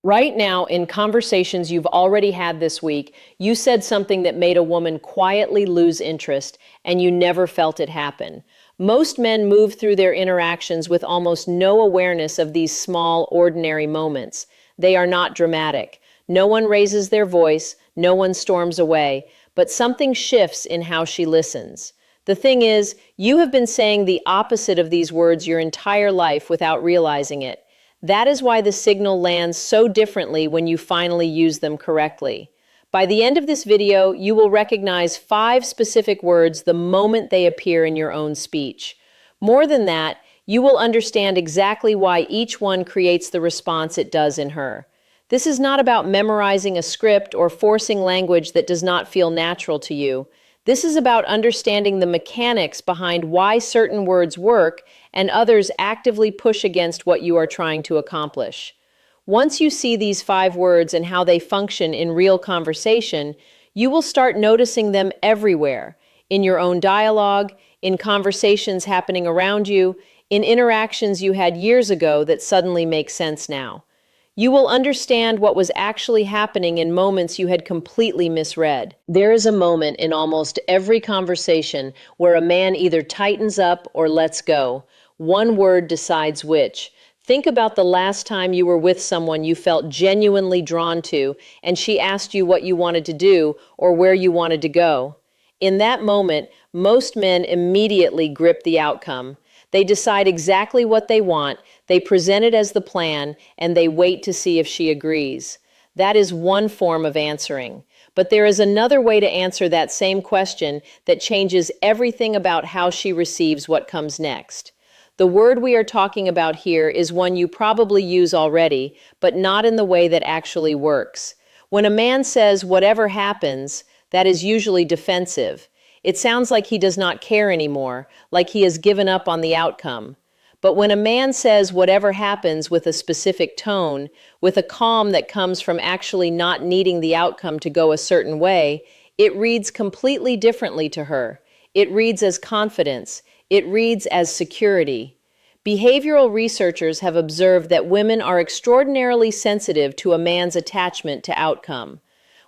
Right now, in conversations you've already had this week, you said something that made a woman quietly lose interest, and you never felt it happen. Most men move through their interactions with almost no awareness of these small, ordinary moments. They are not dramatic. No one raises their voice, no one storms away, but something shifts in how she listens. The thing is, you have been saying the opposite of these words your entire life without realizing it. That is why the signal lands so differently when you finally use them correctly. By the end of this video, you will recognize 5 specific words the moment they appear in your own speech. More than that, you will understand exactly why each one creates the response it does in her. This is not about memorizing a script or forcing language that does not feel natural to you. This is about understanding the mechanics behind why certain words work and others actively push against what you are trying to accomplish. Once you see these 5 words and how they function in real conversation, you will start noticing them everywhere, in your own dialogue, in conversations happening around you, in interactions you had years ago that suddenly make sense now. You will understand what was actually happening in moments you had completely misread. There is a moment in almost every conversation where a man either tightens up or lets go. One word decides which. Think about the last time you were with someone you felt genuinely drawn to, and she asked you what you wanted to do or where you wanted to go. In that moment, most men immediately grip the outcome. They decide exactly what they want, they present it as the plan, and they wait to see if she agrees. That is one form of answering. But there is another way to answer that same question that changes everything about how she receives what comes next. The word we are talking about here is one you probably use already, but not in the way that actually works. When a man says, "whatever happens," that is usually defensive. It sounds like he does not care anymore, like he has given up on the outcome. But when a man says whatever happens with a specific tone, with a calm that comes from actually not needing the outcome to go a certain way, it reads completely differently to her. It reads as confidence. It reads as security. Behavioral researchers have observed that women are extraordinarily sensitive to a man's attachment to outcome.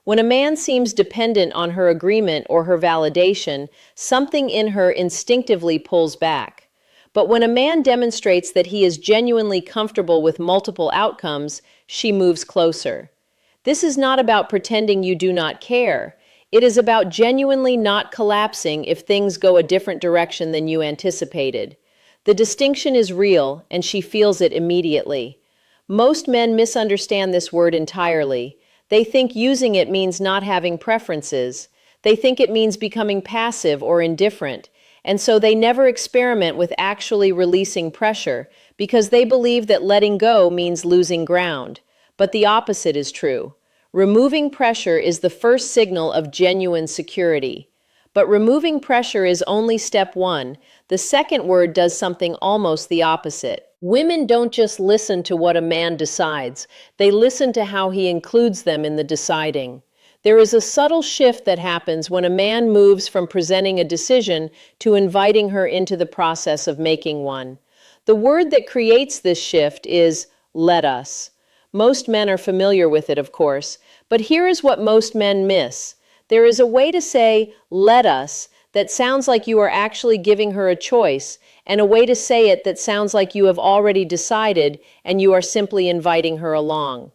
When a man seems dependent on her agreement or her validation, something in her instinctively pulls back. But when a man demonstrates that he is genuinely comfortable with multiple outcomes, she moves closer. This is not about pretending you do not care. It is about genuinely not collapsing if things go a different direction than you anticipated. The distinction is real, and she feels it immediately. Most men misunderstand this word entirely. They think using it means not having preferences. They think it means becoming passive or indifferent. And so they never experiment with actually releasing pressure because they believe that letting go means losing ground. But the opposite is true. Removing pressure is the first signal of genuine security. But removing pressure is only step 1. The second word does something almost the opposite. Women don't just listen to what a man decides, they listen to how he includes them in the deciding. There is a subtle shift that happens when a man moves from presenting a decision to inviting her into the process of making one. The word that creates this shift is "let us." Most men are familiar with it, of course, but here is what most men miss. There is a way to say "let us" that sounds like you are actually giving her a choice, and a way to say it that sounds like you have already decided and you are simply inviting her along.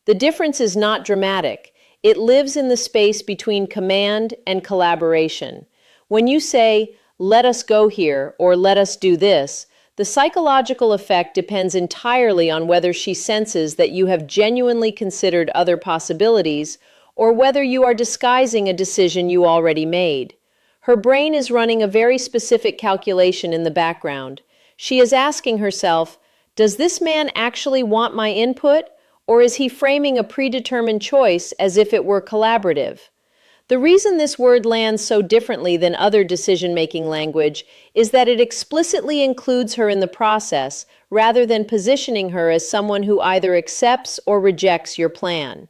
The difference is not dramatic. It lives in the space between command and collaboration. When you say, "let us go here," or "let us do this," the psychological effect depends entirely on whether she senses that you have genuinely considered other possibilities or whether you are disguising a decision you already made. Her brain is running a very specific calculation in the background. She is asking herself, does this man actually want my input, or is he framing a predetermined choice as if it were collaborative? The reason this word lands so differently than other decision-making language is that it explicitly includes her in the process, rather than positioning her as someone who either accepts or rejects your plan.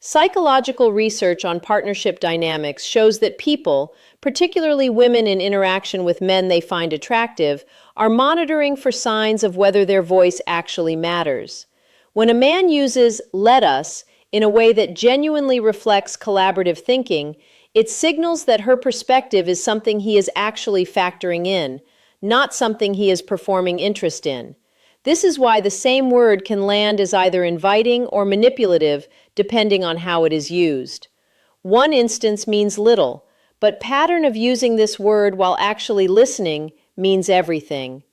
Psychological research on partnership dynamics shows that people, particularly women in interaction with men they find attractive, are monitoring for signs of whether their voice actually matters. When a man uses let us in a way that genuinely reflects collaborative thinking, it signals that her perspective is something he is actually factoring in, not something he is performing interest in. This is why the same word can land as either inviting or manipulative depending on how it is used. One instance means little, but pattern of using this word while actually listening means everything.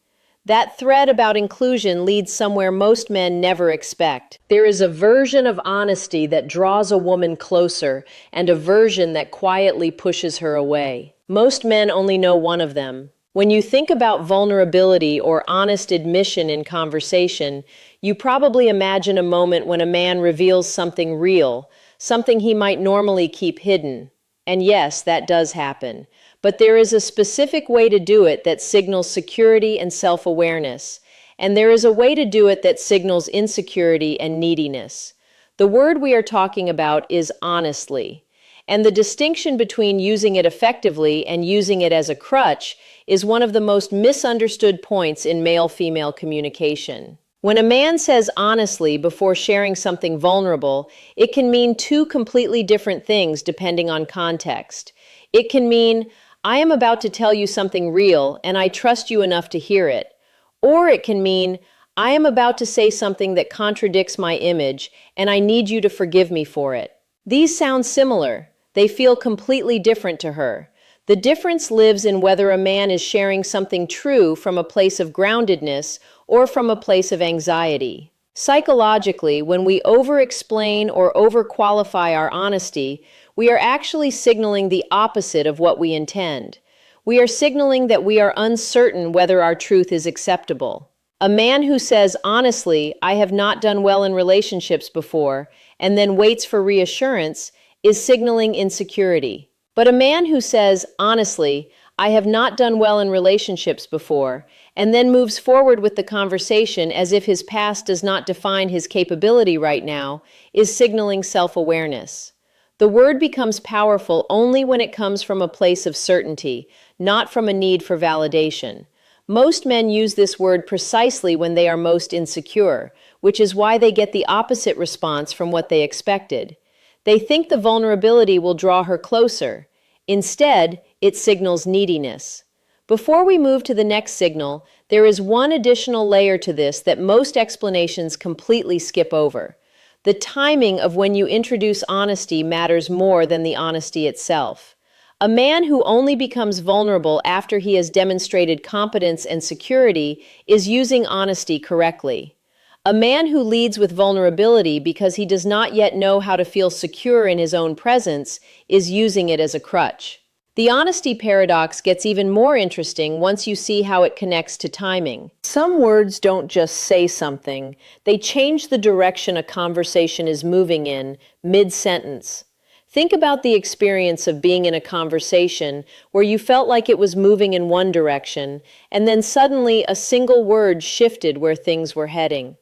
That thread about inclusion leads somewhere most men never expect. There is a version of honesty that draws a woman closer and a version that quietly pushes her away. Most men only know one of them. When you think about vulnerability or honest admission in conversation, you probably imagine a moment when a man reveals something real, something he might normally keep hidden. And yes, that does happen. But there is a specific way to do it that signals security and self-awareness. And there is a way to do it that signals insecurity and neediness. The word we are talking about is honestly. And the distinction between using it effectively and using it as a crutch is one of the most misunderstood points in male-female communication. When a man says honestly before sharing something vulnerable, it can mean two completely different things depending on context. It can mean, I am about to tell you something real and I trust you enough to hear it. Or it can mean, I am about to say something that contradicts my image and I need you to forgive me for it. These sound similar. They feel completely different to her. The difference lives in whether a man is sharing something true from a place of groundedness or from a place of anxiety. Psychologically, when we over-explain or over-qualify our honesty, we are actually signaling the opposite of what we intend. We are signaling that we are uncertain whether our truth is acceptable. A man who says, honestly, I have not done well in relationships before, and then waits for reassurance, is signaling insecurity. But a man who says, honestly, I have not done well in relationships before, and then moves forward with the conversation as if his past does not define his capability right now, is signaling self-awareness. The word becomes powerful only when it comes from a place of certainty, not from a need for validation. Most men use this word precisely when they are most insecure, which is why they get the opposite response from what they expected. They think the vulnerability will draw her closer. Instead, it signals neediness. Before we move to the next signal, there is one additional layer to this that most explanations completely skip over. The timing of when you introduce honesty matters more than the honesty itself. A man who only becomes vulnerable after he has demonstrated competence and security is using honesty correctly. A man who leads with vulnerability because he does not yet know how to feel secure in his own presence is using it as a crutch. The honesty paradox gets even more interesting once you see how it connects to timing. Some words don't just say something, they change the direction a conversation is moving in mid-sentence. Think about the experience of being in a conversation where you felt like it was moving in one direction, and then suddenly a single word shifted where things were heading.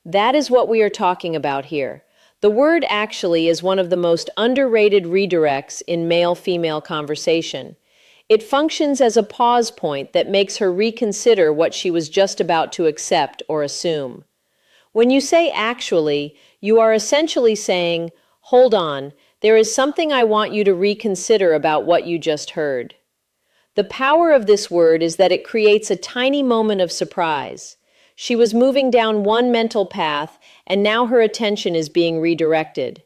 That is what we are talking about here. The word actually is one of the most underrated redirects in male-female conversation. It functions as a pause point that makes her reconsider what she was just about to accept or assume. When you say actually, you are essentially saying, hold on, there is something I want you to reconsider about what you just heard. The power of this word is that it creates a tiny moment of surprise. She was moving down one mental path, and now her attention is being redirected.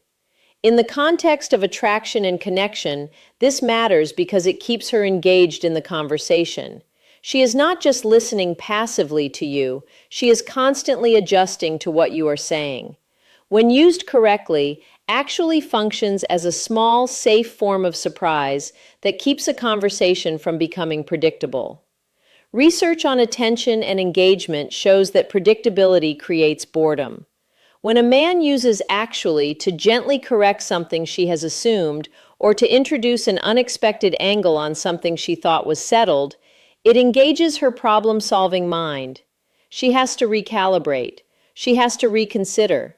In the context of attraction and connection, this matters because it keeps her engaged in the conversation. She is not just listening passively to you, she is constantly adjusting to what you are saying. When used correctly, actually functions as a small, safe form of surprise that keeps a conversation from becoming predictable. Research on attention and engagement shows that predictability creates boredom. When a man uses actually to gently correct something she has assumed or to introduce an unexpected angle on something she thought was settled, it engages her problem-solving mind. She has to recalibrate. She has to reconsider.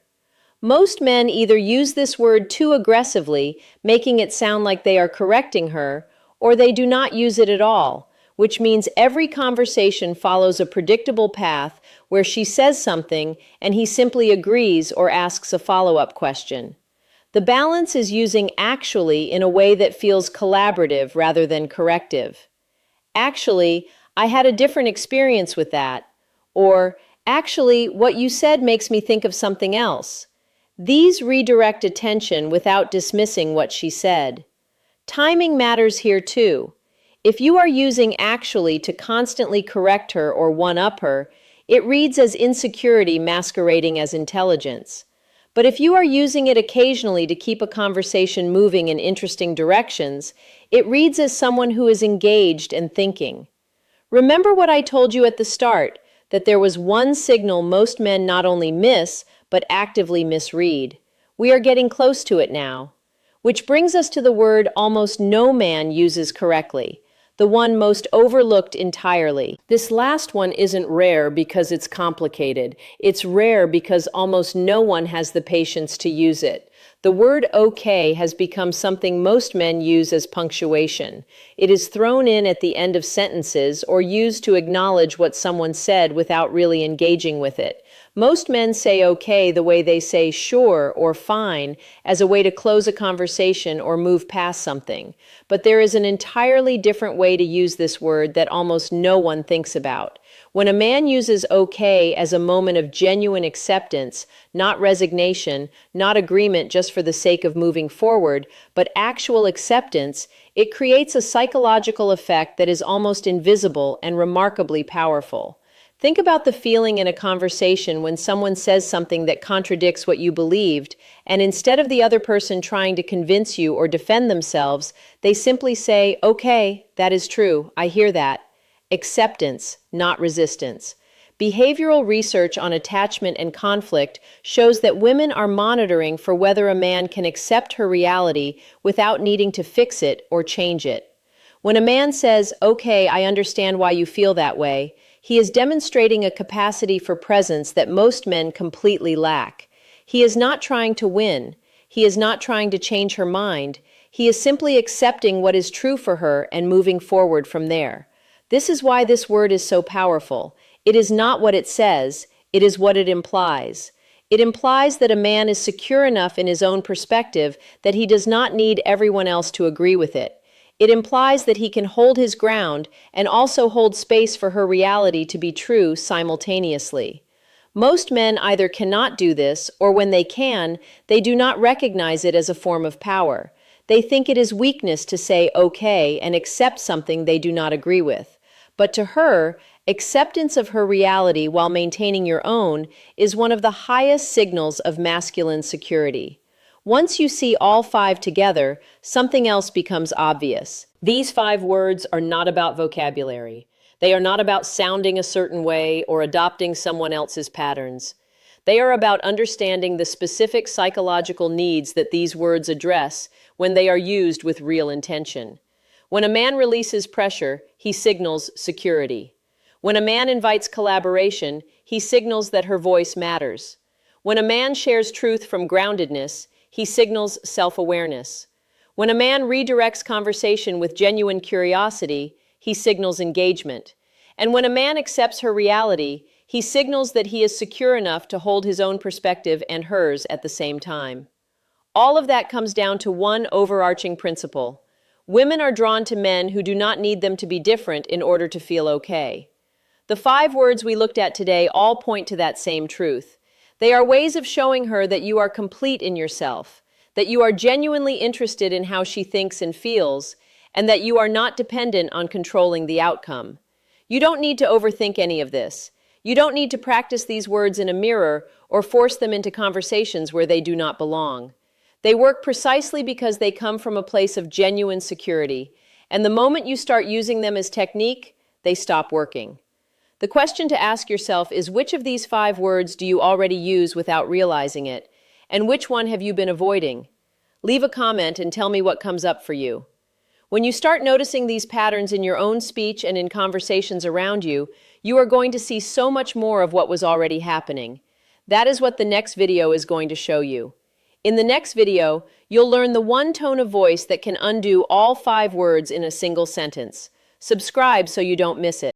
Most men either use this word too aggressively, making it sound like they are correcting her, or they do not use it at all, which means every conversation follows a predictable path where she says something and he simply agrees or asks a follow-up question. The balance is using actually in a way that feels collaborative rather than corrective. Actually, I had a different experience with that. Or, actually, what you said makes me think of something else. These redirect attention without dismissing what she said. Timing matters here too. If you are using actually to constantly correct her or one-up her, it reads as insecurity masquerading as intelligence. But if you are using it occasionally to keep a conversation moving in interesting directions, it reads as someone who is engaged and thinking. Remember what I told you at the start, that there was one signal most men not only miss, but actively misread. We are getting close to it now. Which brings us to the word almost no man uses correctly, the one most overlooked entirely. This last one isn't rare because it's complicated. It's rare because almost no one has the patience to use it. The word okay has become something most men use as punctuation. It is thrown in at the end of sentences or used to acknowledge what someone said without really engaging with it. Most men say okay the way they say sure or fine as a way to close a conversation or move past something. But there is an entirely different way to use this word that almost no one thinks about. When a man uses okay as a moment of genuine acceptance, not resignation, not agreement just for the sake of moving forward, but actual acceptance, it creates a psychological effect that is almost invisible and remarkably powerful. Think about the feeling in a conversation when someone says something that contradicts what you believed, and instead of the other person trying to convince you or defend themselves, they simply say, "Okay, that is true, I hear that." Acceptance, not resistance. Behavioral research on attachment and conflict shows that women are monitoring for whether a man can accept her reality without needing to fix it or change it. When a man says, "Okay, I understand why you feel that way," he is demonstrating a capacity for presence that most men completely lack. He is not trying to win. He is not trying to change her mind. He is simply accepting what is true for her and moving forward from there. This is why this word is so powerful. It is not what it says, it is what it implies. It implies that a man is secure enough in his own perspective that he does not need everyone else to agree with it. It implies that he can hold his ground and also hold space for her reality to be true simultaneously. Most men either cannot do this, or when they can, they do not recognize it as a form of power. They think it is weakness to say okay and accept something they do not agree with. But to her, acceptance of her reality while maintaining your own is one of the highest signals of masculine security. Once you see all five together, something else becomes obvious. These 5 words are not about vocabulary. They are not about sounding a certain way or adopting someone else's patterns. They are about understanding the specific psychological needs that these words address when they are used with real intention. When a man releases pressure, he signals security. When a man invites collaboration, he signals that her voice matters. When a man shares truth from groundedness, he signals self-awareness. When a man redirects conversation with genuine curiosity, he signals engagement. And when a man accepts her reality, he signals that he is secure enough to hold his own perspective and hers at the same time. All of that comes down to one overarching principle. Women are drawn to men who do not need them to be different in order to feel okay. The 5 words we looked at today all point to that same truth. They are ways of showing her that you are complete in yourself, that you are genuinely interested in how she thinks and feels, and that you are not dependent on controlling the outcome. You don't need to overthink any of this. You don't need to practice these words in a mirror or force them into conversations where they do not belong. They work precisely because they come from a place of genuine security, and the moment you start using them as technique, they stop working. The question to ask yourself is, which of these 5 words do you already use without realizing it, and which one have you been avoiding? Leave a comment and tell me what comes up for you. When you start noticing these patterns in your own speech and in conversations around you, you are going to see so much more of what was already happening. That is what the next video is going to show you. In the next video, you'll learn the one tone of voice that can undo all 5 words in a single sentence. Subscribe so you don't miss it.